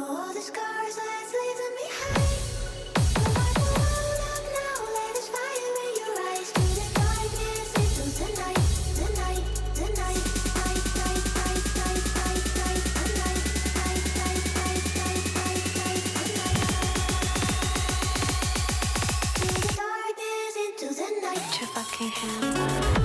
all the scars, let's leave them behind. Light the world up now, let us fire in your eyes. To the darkness, into the night, the night, the night. Night, night, night, night, night, night, the night. Night, night, night, night, night, night, the night. To the darkness, into the night. Put your fucking hands up.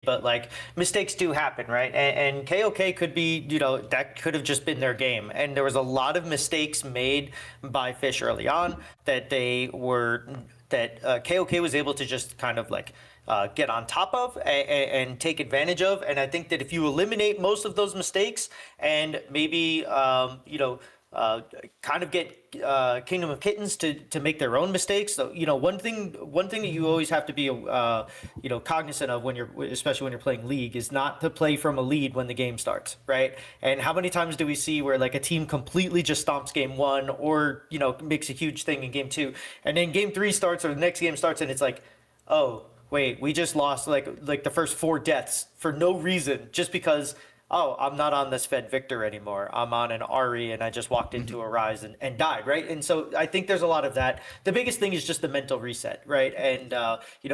but like mistakes do happen, right? And KOK could be, that could have just been their game. And there was a lot of mistakes made by Fish early on that KOK was able to just kind of like get on top of and take advantage of. And I think that if you eliminate most of those mistakes and maybe, kind of get Kingdom of Kittens to make their own mistakes. So, one thing that you always have to be, cognizant of especially when you're playing League, is not to play from a lead when the game starts, right? And how many times do we see where like a team completely just stomps game one, or makes a huge thing in game two, and then game three starts or the next game starts, and it's like, oh wait, we just lost like the first 4 deaths for no reason, just because, oh, I'm not on this Fed Victor anymore. I'm on an Ari and I just walked into a Rise and died, right? And so I think there's a lot of that. The biggest thing is just the mental reset, right? And,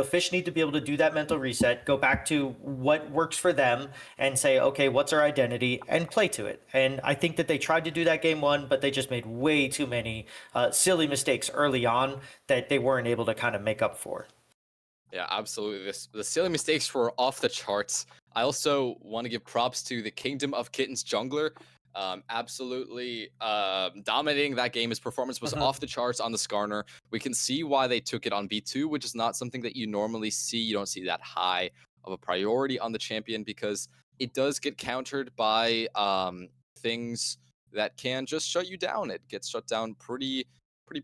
Fish need to be able to do that mental reset, go back to what works for them and say, okay, what's our identity, and play to it. And I think that they tried to do that game one, but they just made way too many silly mistakes early on that they weren't able to kind of make up for. Yeah, absolutely. The silly mistakes were off the charts. I also want to give props to the Kingdom of Kittens jungler. Absolutely dominating that game. His performance was off the charts on the Skarner. We can see why they took it on B2, which is not something that you normally see. You don't see that high of a priority on the champion because it does get countered by things that can just shut you down. It gets shut down pretty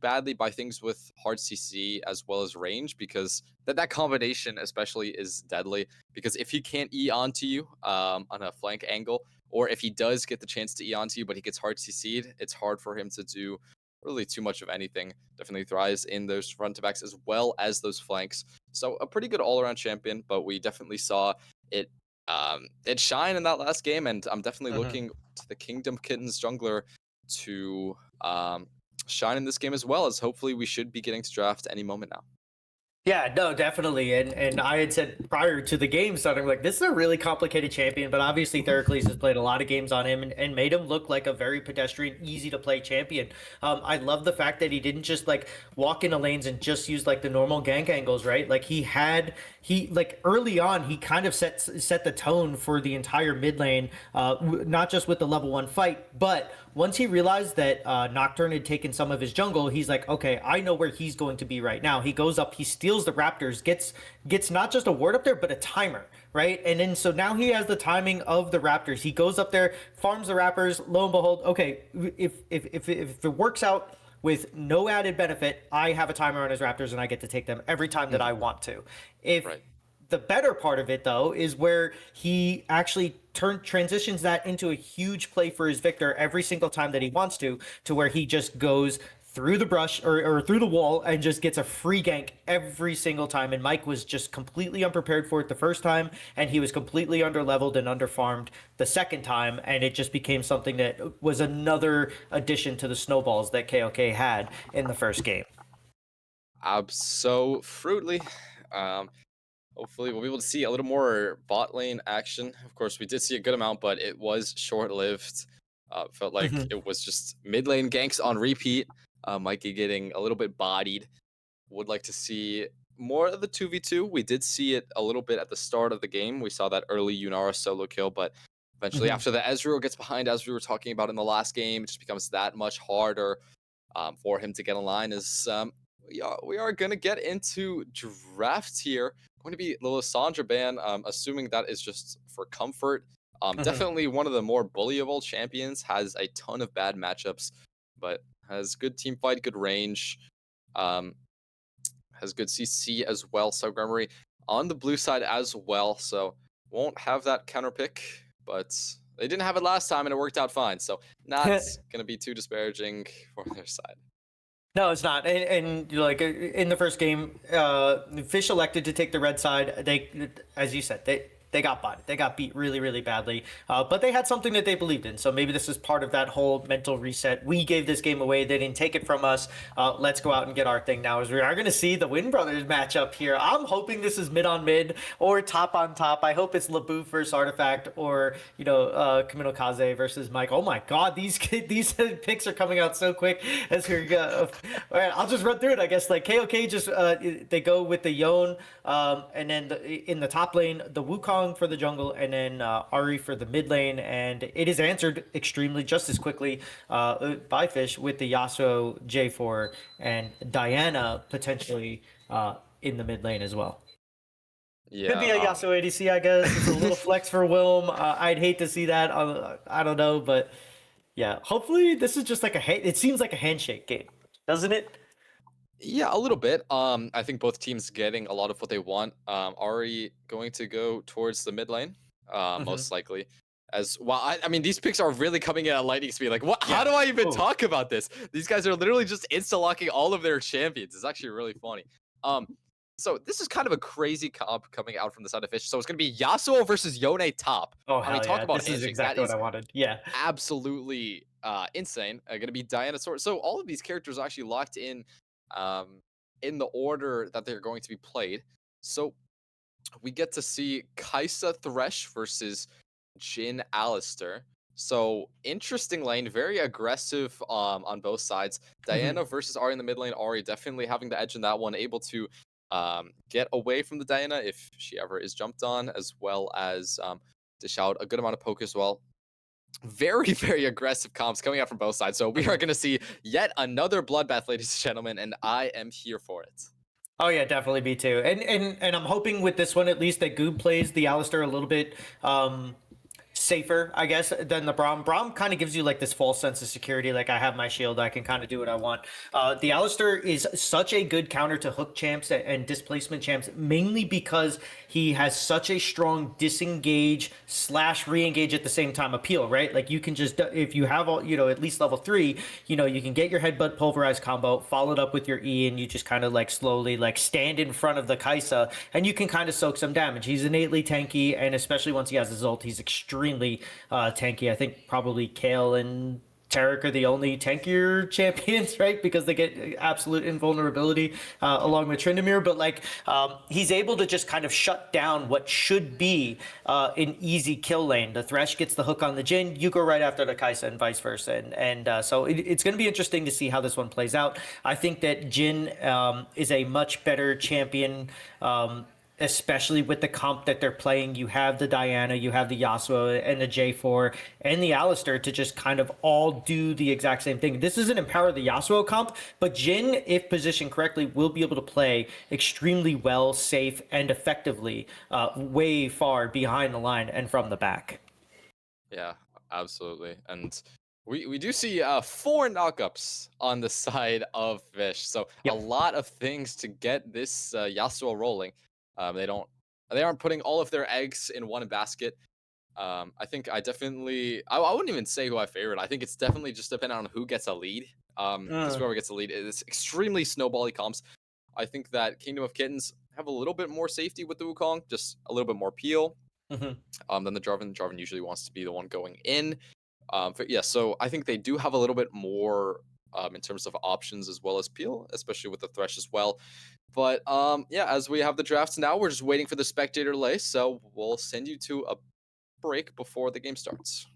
badly by things with hard CC as well as range, because that combination especially is deadly. Because if he can't E onto you on a flank angle, or if he does get the chance to E onto you but he gets hard CC'd, it's hard for him to do really too much of anything. Definitely thrives in those front to backs as well as those flanks. So a pretty good all-around champion, but we definitely saw it shine in that last game, and I'm definitely looking to the Kingdom Kittens jungler to shine in this game as well, as hopefully we should be getting to draft any moment now. Yeah, no, definitely. And I had said prior to the game starting, like, this is a really complicated champion, but obviously Theracles has played a lot of games on him and made him look like a very pedestrian, easy to play champion. I love the fact that he didn't just like walk into lanes and just use like the normal gank angles, right? Like early on, he kind of set the tone for the entire mid lane, not just with the level 1 fight, but once he realized that Nocturne had taken some of his jungle, he's like, okay, I know where he's going to be right now. He goes up, he steals the Raptors, gets not just a ward up there, but a timer, right? And then so now he has the timing of the Raptors. He goes up there, farms the Raptors, lo and behold, okay, if it works out with no added benefit, I have a timer on his Raptors and I get to take them every time that I want to. The better part of it, though, is where he actually transitions that into a huge play for his Victor every single time that he wants to where he just goes through the brush or through the wall and just gets a free gank every single time. And Mike was just completely unprepared for it the first time, and he was completely underleveled and underfarmed the second time, and it just became something that was another addition to the snowballs that KOK had in the first game. Absolutely. Hopefully we'll be able to see a little more bot lane action. Of course, we did see a good amount, but it was short-lived. Felt like it was just mid lane ganks on repeat. Mikey getting a little bit bodied. Would like to see more of the 2v2. We did see it a little bit at the start of the game. We saw that early Yunara solo kill, but eventually after the Ezreal gets behind, as we were talking about in the last game, it just becomes that much harder for him to get in line. We are going to get into drafts here. Going to be the Lissandra ban, assuming that is just for comfort. Definitely one of the more bullyable champions, has a ton of bad matchups, but has good team fight, good range, has good CC as well. So Gremory on the blue side as well, so won't have that counter pick, but they didn't have it last time and it worked out fine, so not going to be too disparaging for their side. No, it's not. And like in the first game, Fish elected to take the red side. They, as you said, they got botted. They got beat really, really badly. But they had something that they believed in. So maybe this is part of that whole mental reset. We gave this game away. They didn't take it from us. Let's go out and get our thing now. As we are going to see the Win Brothers matchup here. I'm hoping this is mid on mid or top on top. I hope it's Labu versus Artifact, or Kamino Kaze versus Mike. Oh my God, these picks are coming out so quick as we go. All right, I'll just run through it. I guess like KOK just they go with the Yone, and then in the top lane the Wukong Wukong for the jungle, and then Ari for the mid lane. And it is answered extremely just as quickly by Fish with the Yasuo J4 and Diana potentially in the mid lane as well. Could be a Yeah. Yasuo ADC, I guess. It's a little flex for Wilm. I'd hate to see that. I don't know, but yeah. Hopefully, this is just like it seems like a handshake game, doesn't it? Yeah, a little bit. I think both teams getting a lot of what they want. Ari going to go towards the mid lane, Mhm. most likely. As well, I mean, these picks are really coming in at lightning speed. Like, what? How Yeah. do I even Ooh. talk about this? These guys are literally just insta locking all of their champions. It's actually really funny. Um, so this is kind of a crazy comp coming out from the side of Fish. So it's gonna be Yasuo versus Yone top. Oh I mean, hell talk yeah! about This is handshakes. That exactly what is I wanted. Yeah. absolutely insane. Going to be Diana Sword. So all of these characters are actually locked um, in the order that they're going to be played. So we get to see Kaisa Thresh versus Jin Alistair. So interesting lane, very aggressive on both sides. Diana versus Ari in the mid lane. Ari definitely having the edge in that one, able to get away from the Diana if she ever is jumped on, as well as dish out a good amount of poke as well. Very, very aggressive comps coming out from both sides. So we are going to see yet another bloodbath, ladies and gentlemen, and I am here for it. Oh yeah, definitely me too. And I'm hoping with this one at least that Goob plays the Alistair a little bit safer, I guess, than the Braum. Braum kind of gives you like this false sense of security, like I have my shield, I can kind of do what I want. The Alistair is such a good counter to hook champs and displacement champs, mainly because he has such a strong disengage slash re-engage at the same time appeal, right? Like you can just, if you have all, at least level 3, you can get your headbutt pulverized combo, followed up with your E, and you just kind of like slowly like stand in front of the Kaisa, and you can kind of soak some damage. He's innately tanky, and especially once he has his ult, he's extremely tanky. I think probably Kale and Tarek are the only tankier champions, right? Because they get absolute invulnerability along with Tryndamere. But like, he's able to just kind of shut down what should be an easy kill lane. The Thresh gets the hook on the Jhin, you go right after the Kaisa, and vice versa. And so it's going to be interesting to see how this one plays out. I think that Jhin is a much better champion. Especially with the comp that they're playing. You have the Diana, you have the Yasuo and the J4 and the Alistair to just kind of all do the exact same thing. This isn't empower the Yasuo comp, but Jhin, if positioned correctly, will be able to play extremely well, safe, and effectively way far behind the line and from the back. Yeah, absolutely. And we do see 4 knockups on the side of Fish. So a Yep. lot of things to get this Yasuo rolling. They aren't putting all of their eggs in one basket. I think I wouldn't even say who I favorite. I think it's definitely just depending on who gets a lead. Because whoever gets a lead is extremely snowbally comps. I think that Kingdom of Kittens have a little bit more safety with the Wukong, just a little bit more peel than the Jarvan. Jarvan usually wants to be the one going in. So I think they do have a little bit more in terms of options as well as peel, especially with the Thresh as well. But as we have the drafts now, we're just waiting for the spectator lay. So we'll send you to a break before the game starts.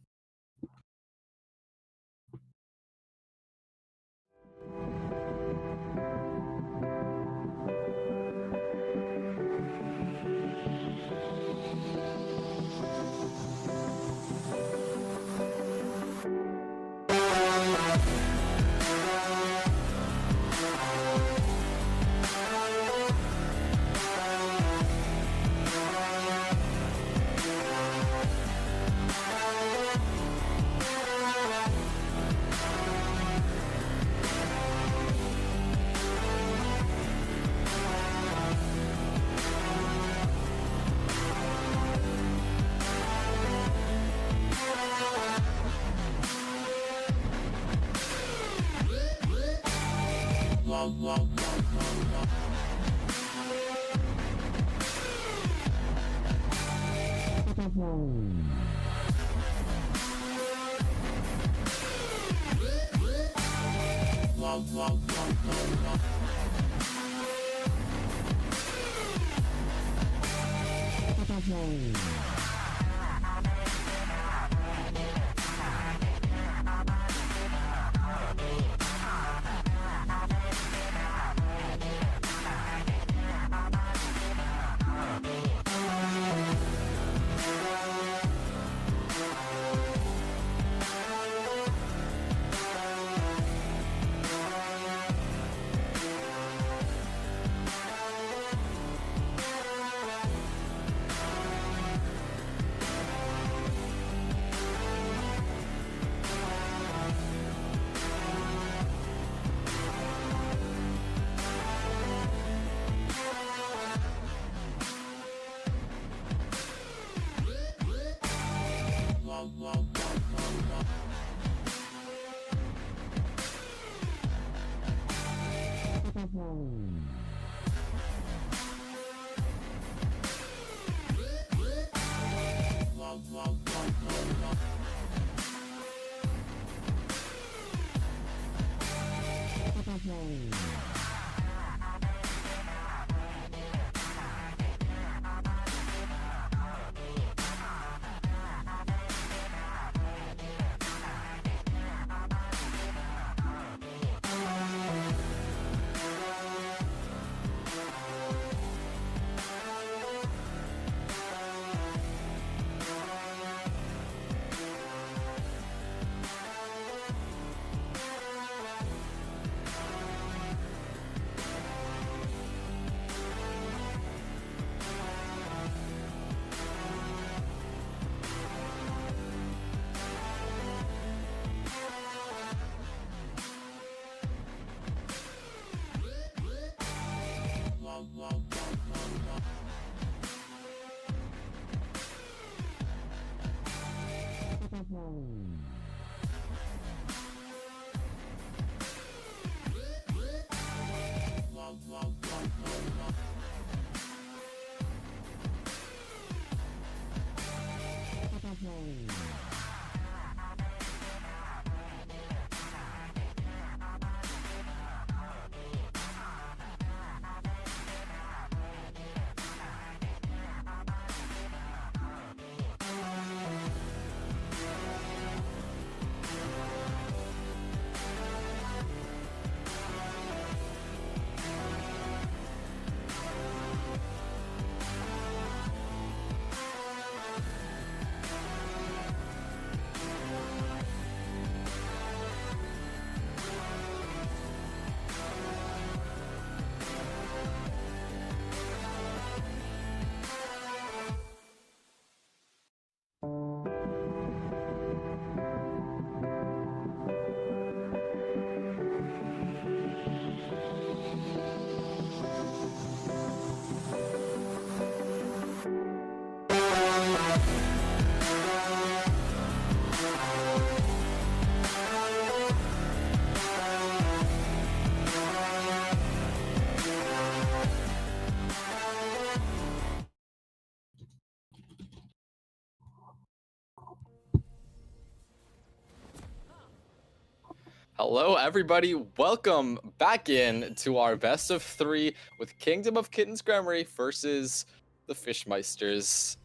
Hello, everybody. Welcome back in to our best of 3 with Kingdom of Kittens Gremory versus the Fishmeisters.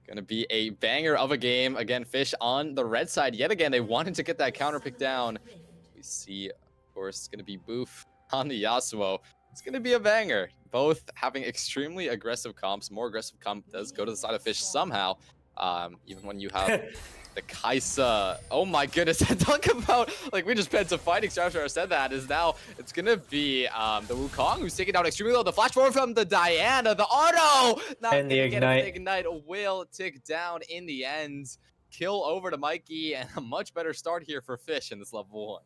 Gonna be a banger of a game. Again, Fish on the red side yet again. They wanted to get that counter pick down. We see, of course, it's gonna be Boof on the Yasuo. It's gonna be a banger. Both having extremely aggressive comps. More aggressive comp does go to the side of Fish somehow. Even when you have the Kaisa. Oh my goodness. Talk about, like, we just spent some fighting after I said that. Is now it's gonna be the Wukong who's taking down extremely low. The flash forward from the Diana. The auto! Not And the gonna get it. ignite. The ignite will tick down in the end. Kill over to Mikey, and a much better start here for Fish in this level 1.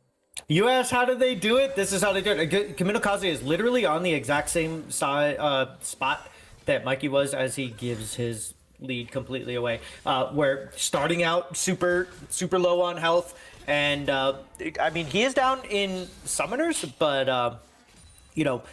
You asked how did they do it? This is how they do it. Kaminokaze is literally on the exact same side spot that Mikey was as he gives his lead completely away. Where starting out super low on health, and I mean he is down in summoners, but you know,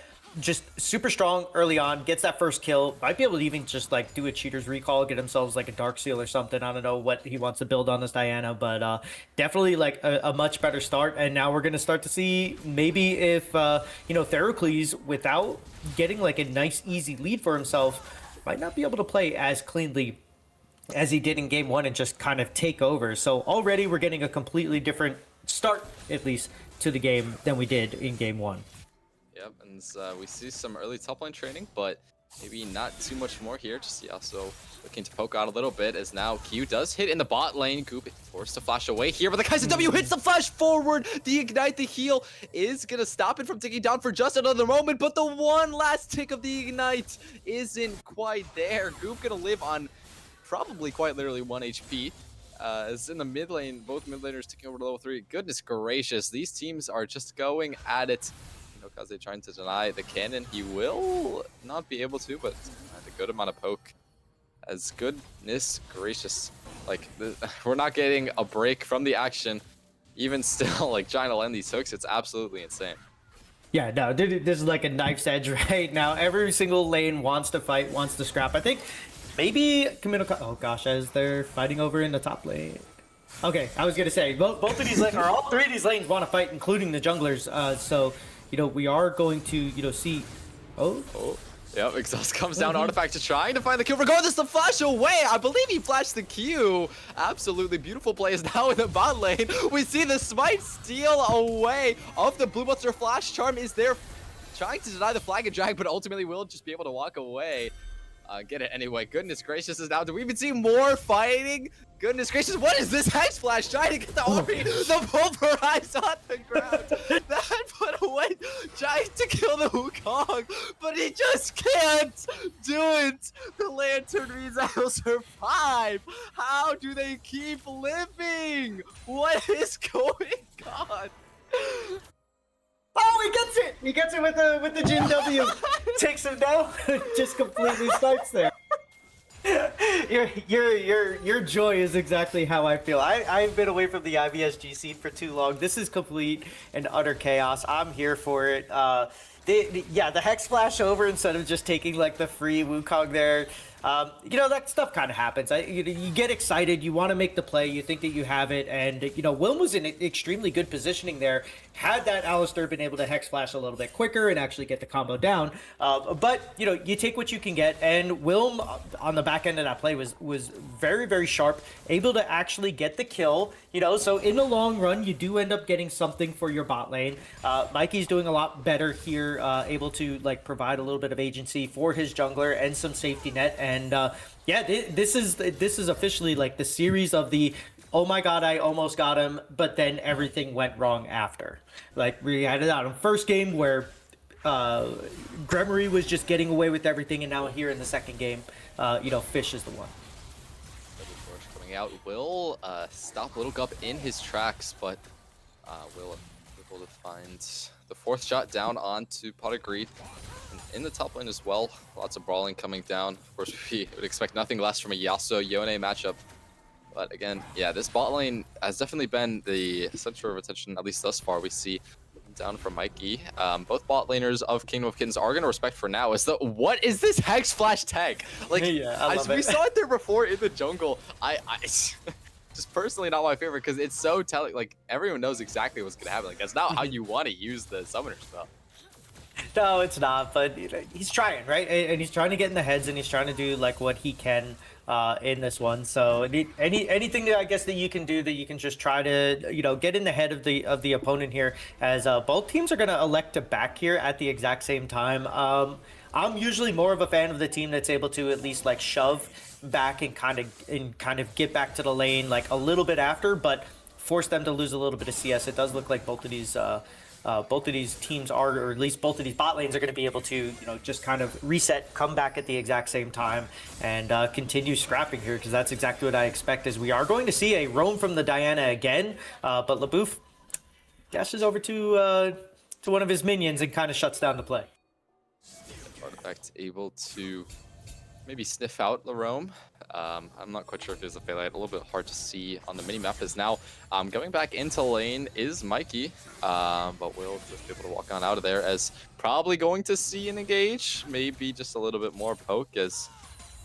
just super strong early on, gets that first kill, might be able to even just like do a cheater's recall, get himself like a dark seal or something. I don't know what he wants to build on this Diana, but definitely like a much better start. And now we're gonna start to see maybe if you know, Therocles, without getting like a nice easy lead for himself, might not be able to play as cleanly as he did in game 1 and just kind of take over. So already we're getting a completely different start, at least, to the game than we did in game 1. Yep, and we see some early top lane training, but maybe not too much more here. Just also looking to poke out a little bit, as now Q does hit in the bot lane. Goop forced to flash away here, but the Kaiser W hits the flash forward. The ignite, the heal is gonna stop it from ticking down for just another moment, but the one last tick of the ignite isn't quite there. Goop gonna live on probably quite literally 1 HP. As in the mid lane, both mid laners taking over to level 3. Goodness gracious, these teams are just going at it. Kaze trying to deny the cannon. He will not be able to, but a good amount of poke. As goodness gracious, like we're not getting a break from the action. Even still, like trying to land these hooks, it's absolutely insane. Yeah, no, this is like a knife's edge right now. Every single lane wants to fight, wants to scrap. I think maybe Kaminokaze. Oh gosh, as they're fighting over in the top lane. Okay, I was gonna say both of these lanes, or all 3 of these lanes, want to fight, including the junglers. So you know, we are going to, you know, see. Oh. Yep, Exhaust comes down, Artifact to trying to find the kill. Regardless, the flash away. I believe he flashed the Q. Absolutely beautiful play is now in the bot lane. We see the smite steal away of the Blue Buster flash. Charm is there trying to deny the flag and drag, but ultimately will just be able to walk away. Get it anyway. Goodness gracious, is now. Do we even see more fighting? Goodness gracious, what is this Hex Flash trying to get the army? The pulverize on the ground. That put away, trying to kill the Wukong, but he just can't do it. The Lantern means I will survive. How do they keep living? What is going on? Oh, he gets it! He gets it with the Jin W. Takes him down. Just completely starts there. Your joy is exactly how I feel. I've been away from the IBSG scene for too long. This is complete and utter chaos. I'm here for it. Yeah, the Hex Flash over instead of just taking like the free Wukong there. That stuff kind of happens. You get excited, you want to make the play, you think that you have it, and Wilm was in extremely good positioning there. Had that Alistar been able to Hex Flash a little bit quicker and actually get the combo down, but you take what you can get, and Wilm on the back end of that play was very, very sharp, able to actually get the kill. So in the long run, you do end up getting something for your bot lane. Mikey's doing a lot better here, able to provide a little bit of agency for his jungler and some safety net. And yeah, this is officially the series of the oh my god, I almost got him, but then everything went wrong after. We had it out in first game where Gremory was just getting away with everything, and now here in the second game, Fish is the one. Coming out will stop Little Gup in his tracks, but will able to find the fourth shot down onto Pot of Greed. In the top lane as well, lots of brawling coming down. Of course, we would expect nothing less from a Yasuo-Yone matchup. But again, yeah, this bot lane has definitely been the center of attention, at least thus far. We see down from Mikey. Both bot laners of Kingdom of Kittens are going to respect for now. What is this Hex Flash tag? Yeah, we saw it there before in the jungle. I just personally not my favorite because it's so telling. Everyone knows exactly what's going to happen. That's not how you want to use the summoner spell. No, it's not, but he's trying, right? And he's trying to get in the heads, and he's trying to do what he can in this one. So anything that I guess that you can do, that you can just try to get in the head of the opponent here, as both teams are going to elect to back here at the exact same time. I'm usually more of a fan of the team that's able to at least shove back and kind of get back to the lane a little bit after, but force them to lose a little bit of CS. It does look like both of these teams are, or at least both of these bot lanes are going to be able to, just kind of reset, come back at the exact same time, and continue scrapping here, because that's exactly what I expect. Is we are going to see a roam from the Diana again, but LaBouffe dashes over to one of his minions and kind of shuts down the play. Artifact able to maybe sniff out the roam. I'm not quite sure if there's a Phalite. A little bit hard to see on the mini-map is now. Going back into lane is Mikey, but we'll just be able to walk on out of there, as probably going to see an engage. Maybe just a little bit more poke, as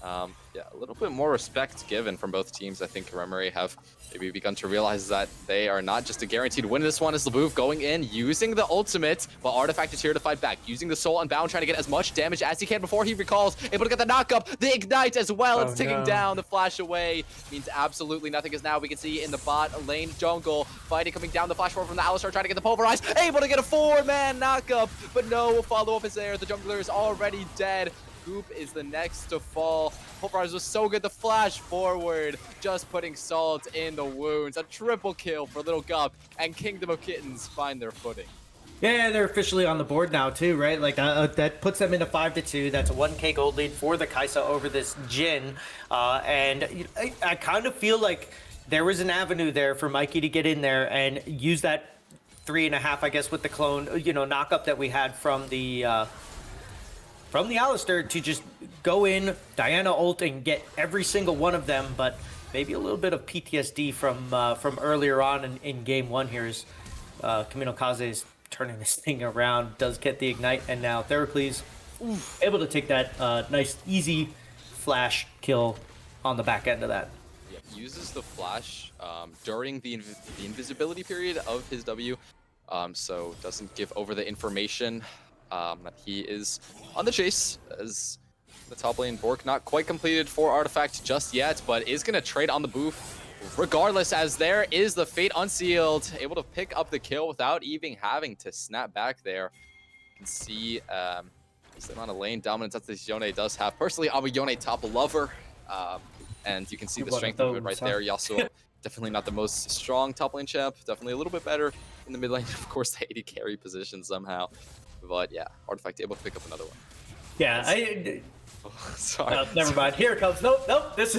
yeah, a little bit more respect given from both teams. I think Gremory have maybe begun to realize that they are not just a guaranteed win in this one. As LaBouffe going in, using the ultimate, but Artifact is here to fight back, using the Soul Unbound, trying to get as much damage as he can before he recalls, able to get the knock-up, the Ignite as well. It's ticking down, the flash away means absolutely nothing, as now we can see in the bot lane jungle, fighting coming down, the flash forward from the Alistar, trying to get the Pulverize, able to get a 4-man knock-up, but no follow-up is there. The jungler is already dead. Goop is the next to fall. Pulverize was so good. The flash forward, just putting salt in the wounds. A triple kill for Little Gup, and Kingdom of Kittens find their footing. Yeah, they're officially on the board now too, right? That puts them into 5-2. That's a 1K gold lead for the Kai'Sa over this Jhin, and I kind of feel like there was an avenue there for Mikey to get in there and use that 3.5, I guess, with the clone, knock up that we had from the Alistar, to just go in, Diana ult, and get every single one of them. But maybe a little bit of PTSD from earlier on in game one here, is Kamino Kaze is turning this thing around, does get the ignite, and now Theracles able to take that nice easy flash kill on the back end of that. Yeah, uses the flash during the invisibility period of his W, so doesn't give over the information that he is on the chase, as the top lane Bork not quite completed for Artifact just yet, but is going to trade on the booth regardless, as there is the Fate Unsealed, able to pick up the kill without even having to snap back there. You can see the amount of lane dominance that this Yone does have. Personally, I'm a Yone top lover, and you can see the strength of it right there. Yasuo, definitely not the most strong top lane champ, definitely a little bit better in the mid lane. Of course, the AD carry position somehow. But yeah, Artifact able to pick up another one. Yeah, sorry. Never mind. Here it comes. Nope. This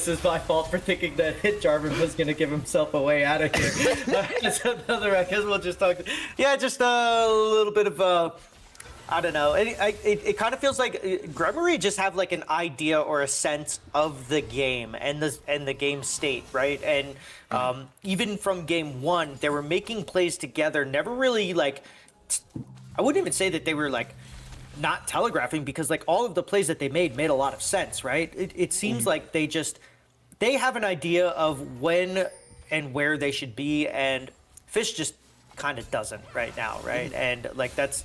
is my fault for thinking that Jarvan was gonna give himself a way out of here. That's another. I guess we'll just talk. Yeah, just a little bit of I don't know. It kind of feels like Gremory just have an idea or a sense of the game and the game state, right? And even from game one, they were making plays together. Never really I wouldn't even say that they were not telegraphing because like all of the plays that they made a lot of sense, right? It seems like they have an idea of when and where they should be, and Fish just kind of doesn't right now, right? And like that's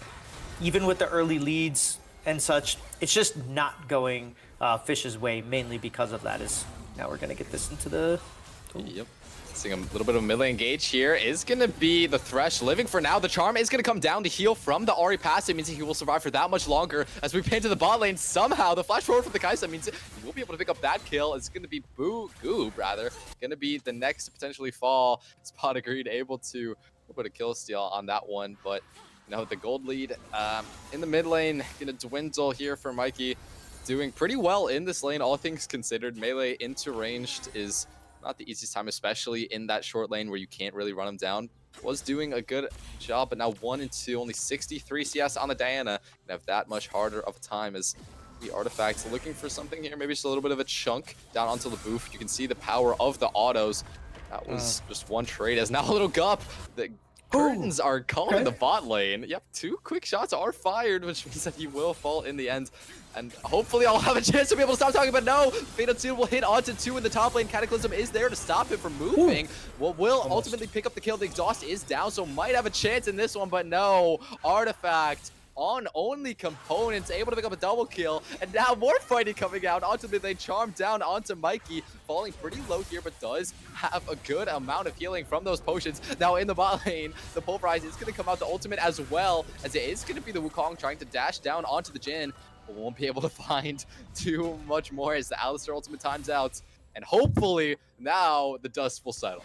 even with the early leads and such, it's just not going Fish's way, mainly because of that. Is now we're gonna get this into the. Yep. Seeing a little bit of a melee engage here is going to be the Thresh living for now. The Charm is going to come down to heal from the Ahri passive, means he will survive for that much longer. As we pan to the bot lane, somehow the flash forward from the Kai'Sa means he will be able to pick up that kill. It's going to be Goob, rather. Going to be the next to potentially fall. Spot agreed, able to put a kill steal on that one. But, you know, the gold lead in the mid lane going to dwindle here for Mikey. Doing pretty well in this lane, all things considered. Melee into ranged is not the easiest time, especially in that short lane where you can't really run him down. Was doing a good job, but now 1 and 2, only 63 CS on the Diana. And have that much harder of a time as the Artifacts looking for something here. Maybe just a little bit of a chunk down onto the booth. You can see the power of the autos. That was just one trade. As now a little gup. The Curtains are calling the bot lane. Yep, 2 quick shots are fired, which means that he will fall in the end. And hopefully I'll have a chance to be able to stop talking, but no! Fatal 2 will hit onto 2 in the top lane. Cataclysm is there to stop him from moving. Well, will ultimately pick up the kill. The exhaust is down, so might have a chance in this one, but no. Artifact on only components, able to pick up a double kill, and now more fighting coming out. Ultimately, they charm down onto Mikey, falling pretty low here, but does have a good amount of healing from those potions. Now in the bot lane, the Pulverize is going to come out the ultimate as well, as it is going to be the Wukong trying to dash down onto the Jhin, but won't be able to find too much more as the Alistar ultimate times out, and hopefully now the dust will settle.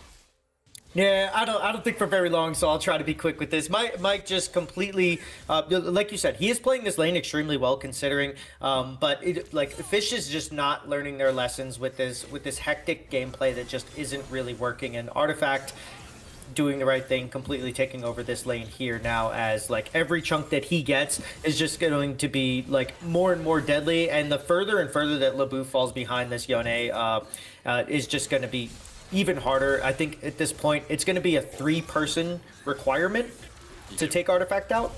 Yeah, I don't think for very long, so I'll try to be quick with this. Mike just completely, like you said, he is playing this lane extremely well considering, but like Fish is just not learning their lessons with this hectic gameplay that just isn't really working, and Artifact doing the right thing, completely taking over this lane here now, as like every chunk that he gets is just going to be like more and more deadly, and the further and further that Labu falls behind this Yone is just going to be even harder. I think at this point it's going to be a 3-person requirement to take Artifact out.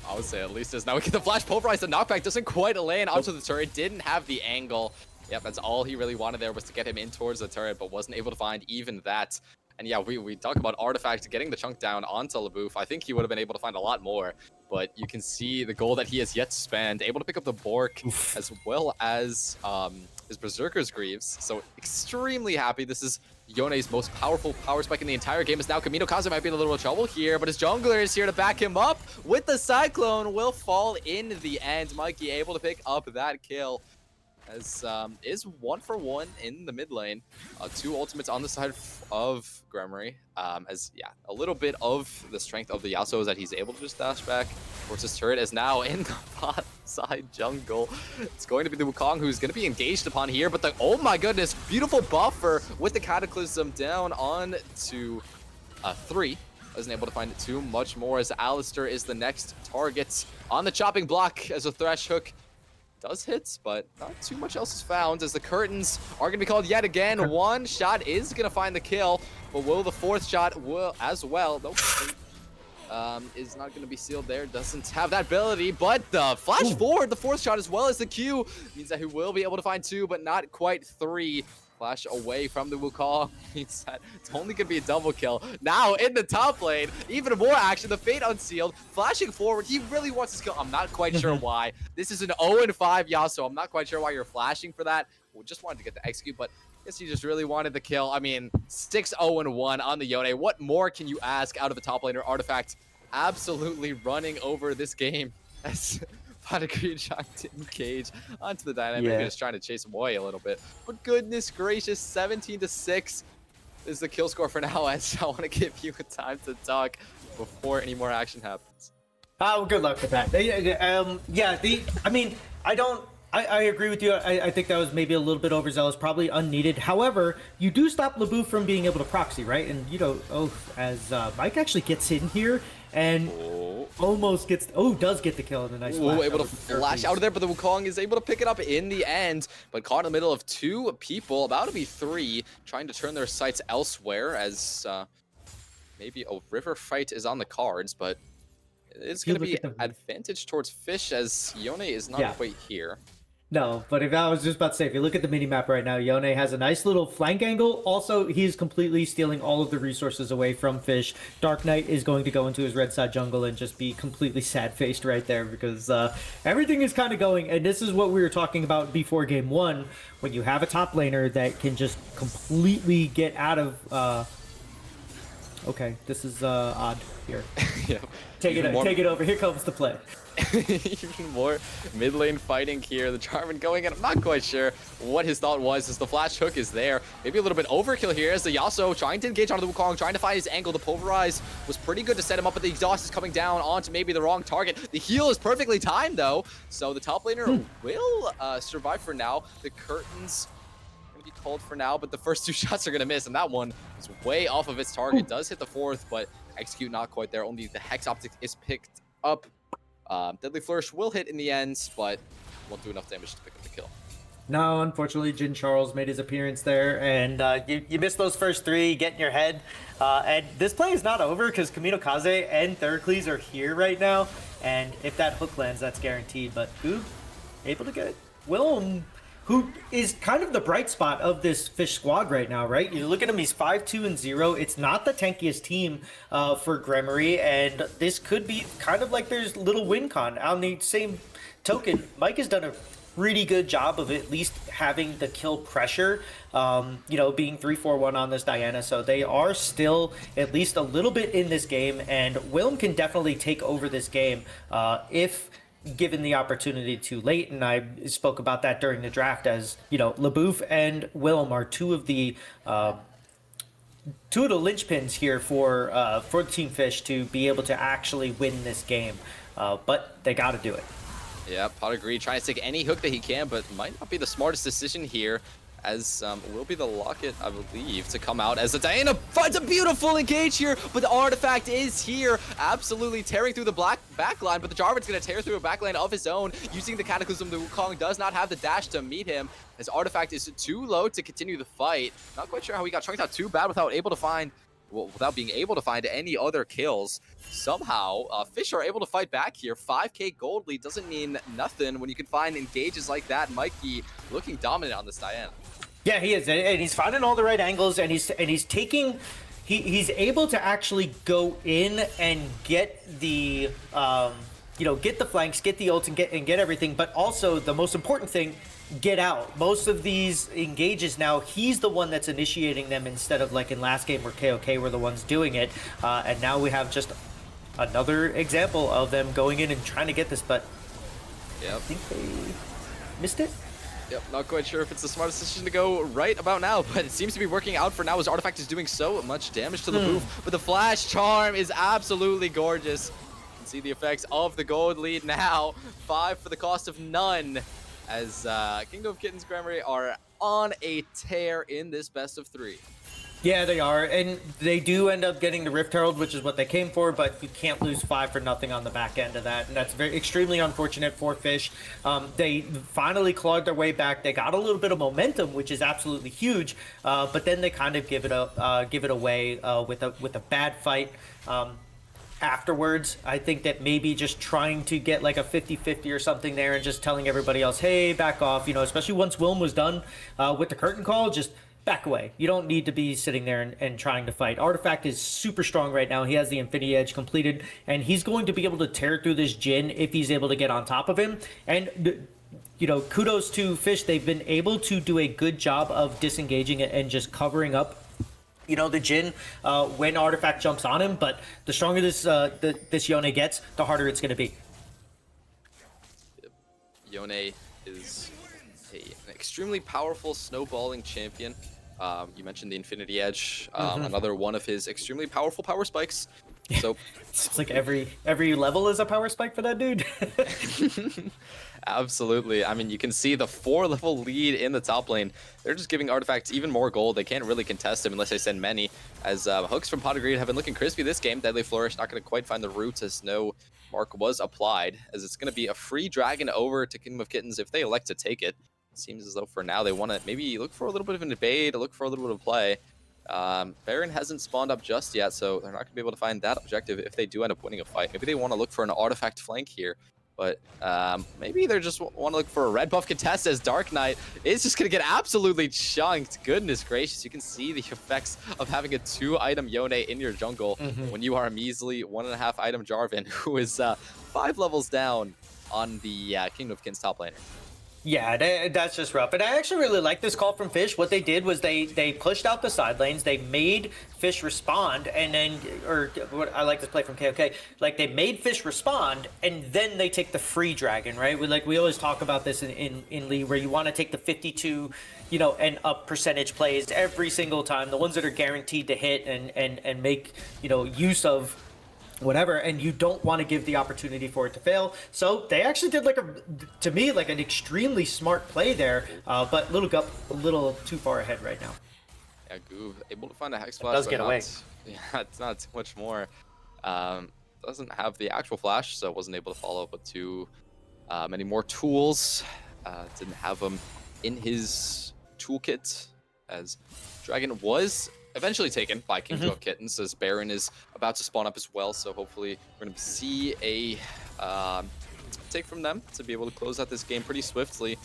I would say at least as now we get the flash pulverize. The knockback doesn't quite land onto the turret, didn't have the angle. Yep, that's all he really wanted there, was to get him in towards the turret, but wasn't able to find even that. And yeah, we talk about Artifact getting the chunk down onto LaBouffe. I think he would have been able to find a lot more, but you can see the goal that he has yet to spend. Able to pick up the Bork as well as his Berserker's Greaves. So extremely happy. This is Yone's most powerful power spike in the entire game. Is now Kamino Kaze might be in a little trouble here, but his jungler is here to back him up with the Cyclone. Will fall in the end. Mikey able to pick up that kill. As is 1 for 1 in the mid lane. 2 ultimates on the side of Gremory. As yeah, a little bit of the strength of the Yasuo is that he's able to just dash back towards his turret. Is now in the bot side jungle. It's going to be the Wukong who's going to be engaged upon here, but the oh my goodness, beautiful buffer with the Cataclysm down on to 3. Wasn't able to find it too much more, as Alistar is the next target on the chopping block, as a Thresh hook does hits, but not too much else is found, as the curtains are going to be called yet again. 1 shot is going to find the kill, but will the 4th shot will as well. Nope. Is not going to be sealed there. Doesn't have that ability, but the flash forward, the 4th shot as well as the Q, means that he will be able to find 2, but not quite 3. Flash away from the Wukong means that it's only going to be a double kill. Now in the top lane, even more action. The Fate Unsealed, flashing forward. He really wants this kill. I'm not quite sure why. This is an 0-5 Yasuo. I'm not quite sure why you're flashing for that. We just wanted to get the execute, but I guess he just really wanted the kill. I mean, 6-0-1 on the Yone. What more can you ask out of a top laner? Artifact absolutely running over this game. As Green trying to engage onto the dynamic, maybe just trying to chase him away a little bit. But goodness gracious, 17-6 is the kill score for now, as I want to give you a time to talk before any more action happens. Well, good luck with that. I mean, I agree with you. I think that was maybe a little bit overzealous, probably unneeded. However, you do stop LaBouffe from being able to proxy, right? And, you know, as Mike actually gets in here and almost gets, does get the kill in a nice flash. Able to flash out of there, but the Wukong is able to pick it up in the end, but caught in the middle of 2 people, about to be 3, trying to turn their sights elsewhere, as maybe a river fight is on the cards, but It's If you going to look be at the advantage towards Fish as Yone is not Yeah. quite here. No, but if I was just about to say, if you look at the mini map right now, Yone has a nice little flank angle. Also, he's completely stealing all of the resources away from Fish. Dark Knight is going to go into his red side jungle and just be completely sad faced right there because everything is kind of going. And this is what we were talking about before game one, when you have a top laner that can just completely get out of. Okay, this is odd here. Yeah. Take it over. Here comes the play. Even more mid lane fighting here. The Jarvan going in. I'm not quite sure what his thought was as the flash hook is there. Maybe a little bit overkill here as the Yasuo trying to engage onto the Wukong, trying to find his angle. The Pulverize was pretty good to set him up, but the exhaust is coming down onto maybe the wrong target. The heal is perfectly timed though, so the top laner will survive for now. The curtains be called for now, but the first 2 shots are going to miss, and that one is way off of its target. Does hit the 4th, but execute not quite there. Only the Hex Optic is picked up. Deadly Flourish will hit in the end, but won't do enough damage to pick up the kill. No, unfortunately, Jin Charles made his appearance there, and you missed those first 3, get in your head. And this play is not over because Kaminokaze and Theracles are here right now, and if that hook lands, that's guaranteed. But Oob, able to get it. Willem, who is kind of the bright spot of this Fish squad right now, right? You look at him, he's 5-2-0. It's not the tankiest team for Gremory, and this could be kind of like there's little win con. On the same token, Mike has done a pretty good job of at least having the kill pressure, being 3-4-1 on this Diana, so they are still at least a little bit in this game, and Willem can definitely take over this game if given the opportunity too late, and I spoke about that during the draft. As you know, LeBouf and Willem are two of the linchpins here for Team Fish to be able to actually win this game, but they got to do it. Yeah, Pot Agree trying to take any hook that he can, but might not be the smartest decision here, as will be the Locket, I believe, to come out as the Diana finds a beautiful engage here, but the artifact is here, absolutely tearing through the black backline, but the Jarvan's going to tear through a backline of his own, using the Cataclysm. The Wukong does not have the dash to meet him, as artifact is too low to continue the fight. Not quite sure how he got chunked out too bad without being able to find any other kills. Somehow, Fish are able to fight back here. 5k gold lead doesn't mean nothing when you can find engages like that. Mikey looking dominant on this Diana. Yeah, he is, and he's finding all the right angles, and he's taking. He's able to actually go in and get the get the flanks, get the ults, and get everything. But also the most important thing, get out. Most of these engages now, he's the one that's initiating them instead of like in last game where KOK were the ones doing it. And now we have just another example of them going in and trying to get this, but yep. I think they missed it. Yep, not quite sure if it's the smartest decision to go right about now, but it seems to be working out for now as Artifact is doing so much damage to the booth. But the Flash Charm is absolutely gorgeous. You can see the effects of the gold lead now. 5 for the cost of none, as Kingdom of Kittens Gremory are on a tear in this best of 3. Yeah, they are, and they do end up getting the Rift Herald, which is what they came for, but you can't lose 5 for nothing on the back end of that, and that's extremely unfortunate for Fish. They finally clawed their way back. They got a little bit of momentum, which is absolutely huge, but then they kind of give it away with a bad fight. Afterwards, I think that maybe just trying to get like a 50-50 or something there and just telling everybody else, hey, back off, especially once Willem was done with the curtain call, just back away. You don't need to be sitting there and trying to fight. Artifact is super strong right now. He has the Infinity Edge completed, and he's going to be able to tear through this Jhin if he's able to get on top of him. And kudos to Fish. They've been able to do a good job of disengaging it and just covering up the Jhin when Artifact jumps on him. But the stronger this Yone gets, the harder it's going to be. Yone is an extremely powerful snowballing champion. You mentioned the Infinity Edge, another one of his extremely powerful power spikes. So it's like every level is a power spike for that dude. Absolutely. I mean, you can see the 4-level lead in the top lane. They're just giving Artifacts even more gold. They can't really contest him unless they send many, as hooks from Pot of Greed have been looking crispy this game. Deadly Flourish not going to quite find the roots, as no mark was applied, as it's going to be a free dragon over to Kingdom of Kittens if they elect to take it. It seems as though for now they want to maybe look for a little bit of an debate, look for a little bit of play. Baron hasn't spawned up just yet, so they're not going to be able to find that objective if they do end up winning a fight. Maybe they want to look for an artifact flank here, but maybe they just want to look for a red buff contest as Dark Knight is just going to get absolutely chunked. Goodness gracious, you can see the effects of having a 2-item Yone in your jungle when you are a measly 1.5-item Jarvan, who is 5 levels down on the Kingdom of Kittens top laner. Yeah, that's just rough. And I actually really like this call from Fish. What they did was they pushed out the side lanes. They made Fish respond, and then, or what I like this play from KOK, like they made Fish respond, and then they take the free dragon, right? We always talk about this in League, where you want to take the 52, and up percentage plays every single time, the ones that are guaranteed to hit and make, use of whatever, and you don't want to give the opportunity for it to fail. So they actually did to me, an extremely smart play there, but Little Gup a little too far ahead right now. Yeah, Goob able to find a Hex Flash. Does get away. Yeah, it's not too much more. Doesn't have the actual flash, so wasn't able to follow up with too many more tools. Didn't have them in his toolkit, as Dragon was eventually taken by Kingdom of Kittens, as Baron is about to spawn up as well. So hopefully we're going to see a take from them to be able to close out this game pretty swiftly,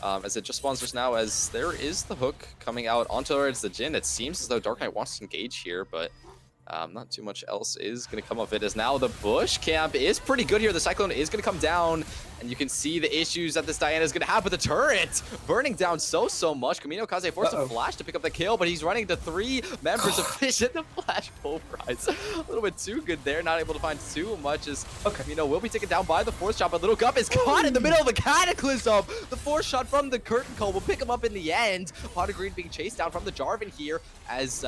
as it just spawns just now, as there is the hook coming out onto the Jhin. It seems as though Dark Knight wants to engage here, but not too much else is going to come of it, as now the bush camp is pretty good here. The Cyclone is going to come down, and you can see the issues that this Diana is going to have with the turret burning down so much. Camino Kaze forced a flash to pick up the kill, but he's running the 3 members of Fish in the flash pulverize. A little bit too good there, not able to find too much, as Camino will be taken down by the 4th shot, but Little Gup is caught in the middle of the Cataclysm. The 4th shot from the Curtain Call will pick him up in the end. Pot of Greed being chased down from the Jarvan here, as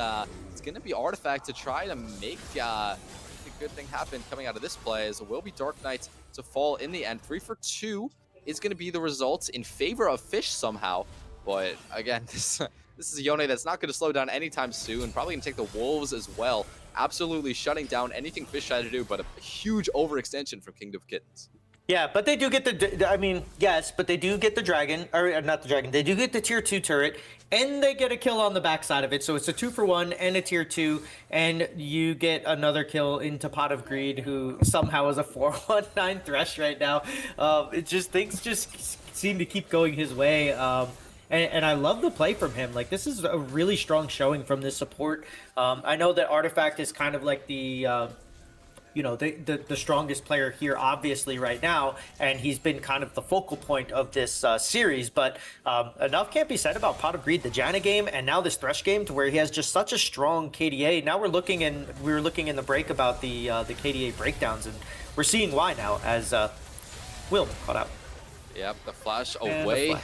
it's going to be Artifact to try to make a good thing happen coming out of this play, as it will be Dark Knight to fall in the end. 3 for 2 is going to be the results in favor of Fish somehow, but again, this is a Yone that's not going to slow down anytime soon. Probably going to take the Wolves as well, absolutely shutting down anything Fish tried to do, but a huge overextension from Kingdom of Kittens. Yeah, but they do get yes, but they do get the dragon, or not the dragon, they do get the tier 2 turret, and they get a kill on the backside of it. So it's a 2 for 1 and a tier 2, and you get another kill into Pot of Greed, who somehow is a 419 Thresh right now. Things just seem to keep going his way. And I love the play from him. This is a really strong showing from this support. I know that Artifact is kind of like the strongest player here, obviously, right now, and he's been kind of the focal point of this series, but enough can't be said about Pot of Greed, the Janna game, and now this Thresh game, to where he has just such a strong KDA. Now we were looking in the break about the KDA breakdowns, and we're seeing why now, as Will caught out. Yep, the flash away.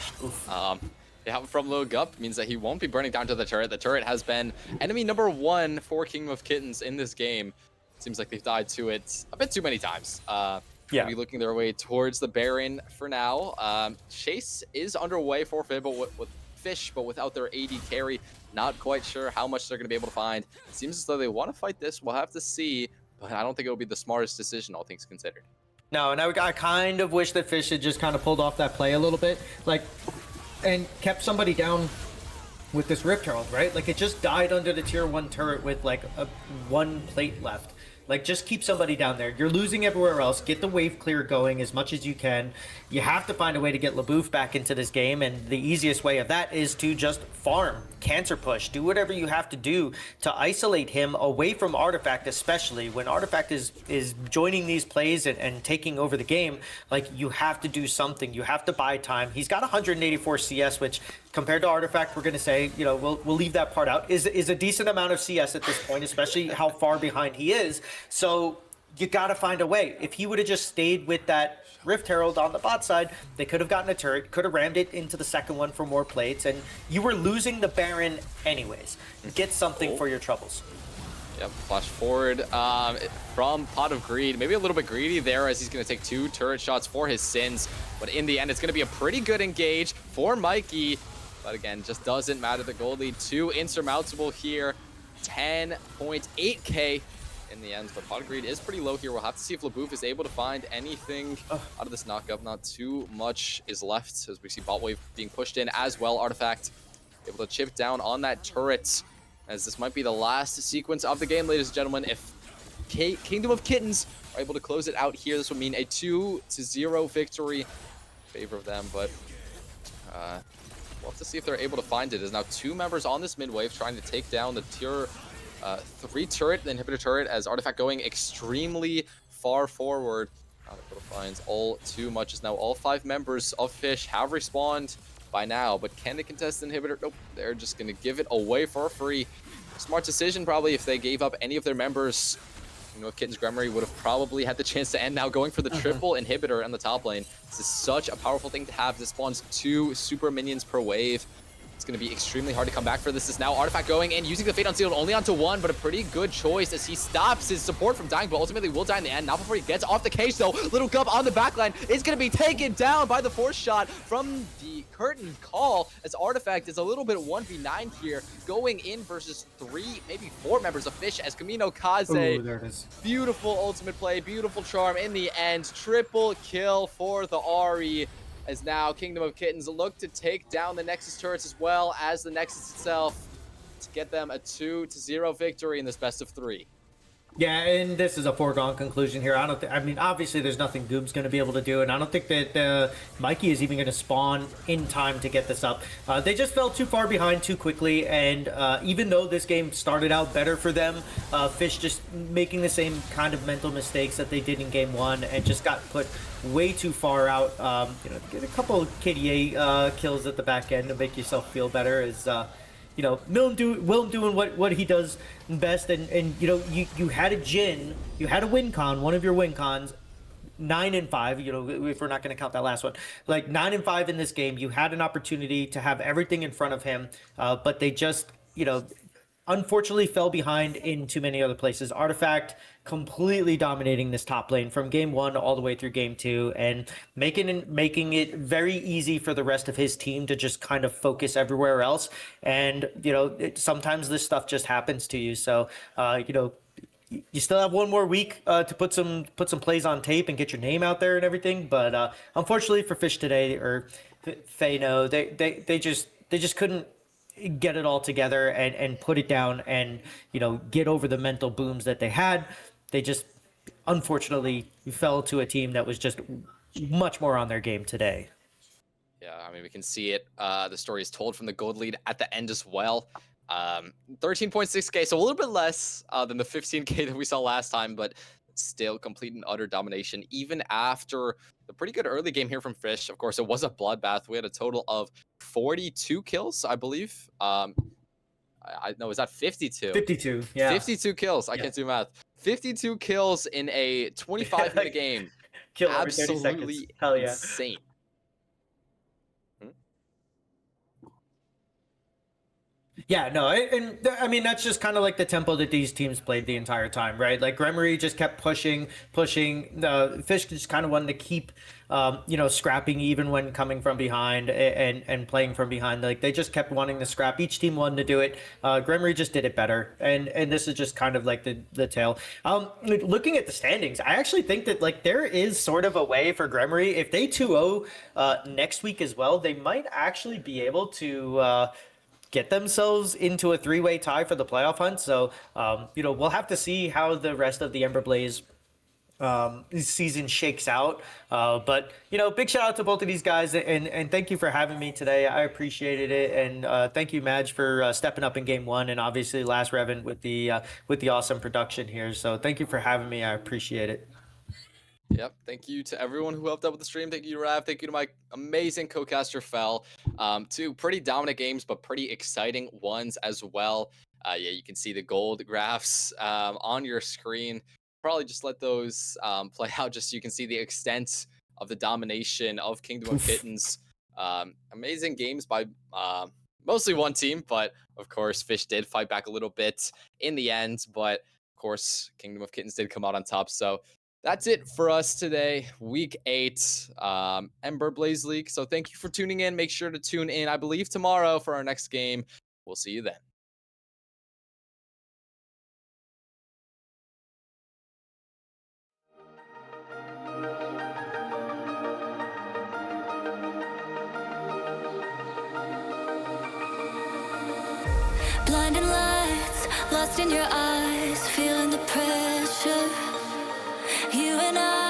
Yeah, from Lil Gup means that he won't be burning down to the turret. The turret has been enemy number 1 for Kingdom of Kittens in this game. Seems like they've died to it a bit too many times. Yeah. Be looking their way towards the Baron for now. Chase is underway for with Fish, but without their AD carry. Not quite sure how much they're going to be able to find. It seems as though they want to fight this. We'll have to see, but I don't think it will be the smartest decision, all things considered. No, and I kind of wish that Fish had just kind of pulled off that play a little bit, and kept somebody down with this Rift Herald, right? It just died under the tier 1 turret with a 1 plate left. Just keep somebody down there. You're losing everywhere else. Get the wave clear going as much as you can. You have to find a way to get LaBouffe back into this game, and the easiest way of that is to just farm, cancer push, do whatever you have to do to isolate him away from Artifact, especially when Artifact is joining these plays and taking over the game. You have to do something. You have to buy time. He's got 184 CS, which compared to Artifact, we're going to say, we'll leave that part out, is a decent amount of CS at this point, especially how far behind he is. So you got to find a way. If he would have just stayed with that Rift Herald on the bot side, they could have gotten a turret, could have rammed it into the second one for more plates, and you were losing the Baron anyways. Get something for your troubles. Yep, flash forward from Pot of Greed. Maybe a little bit greedy there, as he's going to take 2 turret shots for his sins. But in the end, it's going to be a pretty good engage for Mikey. But again, just doesn't matter. The gold lead, 2 insurmountable here. 10.8k in the end. But Pot of Greed is pretty low here. We'll have to see if LaBouffe is able to find anything out of this knockup. Not too much is left, as we see bot wave being pushed in as well. Artifact able to chip down on that turret. as this might be the last sequence of the game, ladies and gentlemen. If Kingdom of Kittens are able to close it out here, this would mean a 2-0 victory in favor of them, but we'll have to see if they're able to find it. There's now 2 members on this mid wave trying to take down the tier 3 turret, the inhibitor turret, as Artifact going extremely far forward. Not able to find all too much, as now all 5 members of Fish have respawned by now, but can they contest the inhibitor? Nope, they're just going to give it away for free. Smart decision probably. If they gave up any of their members, you know, Kittens Gremory would have probably had the chance to end. Now going for the triple inhibitor in the top lane. This is such a powerful thing to have. This spawns 2 super minions per wave. It's going to be extremely hard to come back for this. Is now Artifact going and using the Fate Unsealed only onto 1, but a pretty good choice as he stops his support from dying, but ultimately will die in the end. Not before he gets off the cage, though. Little Gub on the backline is going to be taken down by the force shot from the curtain call, as Artifact is a little bit 1v9 here, going in versus 3, maybe 4 members of Fish, as Kamino Kaze. Ooh, there it is. Beautiful ultimate play, beautiful charm in the end. Triple kill for the Ahri, as now Kingdom of Kittens look to take down the Nexus turrets as well as the Nexus itself to get them a 2-0 victory in this best of 3. Yeah, and this is a foregone conclusion here. I mean, obviously, there's nothing Goob's going to be able to do, and I don't think that Mikey is even going to spawn in time to get this up. They just fell too far behind too quickly, and even though this game started out better for them, Fish just making the same kind of mental mistakes that they did in Game 1 and just got put way too far out. You know, get a couple of KDA kills at the back end to make yourself feel better is... you know, Willem doing what he does best, and you know, you had a Jhin, you had a win con, one of your win cons, 9-5, you know, if we're not going to count that last one, like 9-5 in this game. You had an opportunity to have everything in front of him, but they just, you know, unfortunately fell behind in too many other places. Artifact completely dominating this top lane from Game 1 all the way through Game 2, and making it very easy for the rest of his team to just kind of focus everywhere else. And, you know, sometimes this stuff just happens to you. So, you know, you still have one more week to put some plays on tape and get your name out there and everything. But unfortunately for Fish today, or Feyno, they just couldn't get it all together and put it down and, you know, get over the mental booms that they had. They just, unfortunately, fell to a team that was just much more on their game today. Yeah, I mean, we can see it. The story is told from the gold lead at the end as well. 13.6k, so a little bit less than the 15k that we saw last time, but still complete and utter domination, even after the pretty good early game here from Fish. Of course, it was a bloodbath. We had a total of 42 kills, I believe. I know, is that 52? 52, yeah. 52 kills. I can't do math. 52 kills in a 25-minute game. Kill every 30 seconds. Absolutely Hell yeah. insane. Yeah, no, and I mean, that's just kind of like the tempo that these teams played the entire time, right? Like Gremory just kept pushing. The Fish just kind of wanted to keep, you know, scrapping even when coming from behind and playing from behind. Like they just kept wanting to scrap. Each team wanted to do it. Gremory just did it better, and this is just kind of like the tale. Looking at the standings, I actually think that like there is sort of a way for Gremory, if they 2-0 next week as well, they might actually be able to get themselves into a 3-way tie for the playoff hunt. So, you know, we'll have to see how the rest of the Ember Blaze season shakes out. But, you know, big shout out to both of these guys, and thank you for having me today. I appreciated it. And thank you, Madge, for stepping up in Game 1, and obviously Last Revan with the awesome production here. So thank you for having me. I appreciate it. Yep. Thank you to everyone who helped out with the stream. Thank you to Rav. Thank you to my amazing co-caster Fel. 2 pretty dominant games, but pretty exciting ones as well. Yeah, you can see the gold graphs on your screen. Probably just let those play out just so you can see the extent of the domination of Kingdom of Kittens. Amazing games by mostly one team, but of course Fish did fight back a little bit in the end. But of course, Kingdom of Kittens did come out on top. So that's it for us today, week 8, Ember Blaze League. So thank you for tuning in. Make sure to tune in, I believe, tomorrow for our next game. We'll see you then. Blinding light lost in your eyes, feeling the pressure. You and I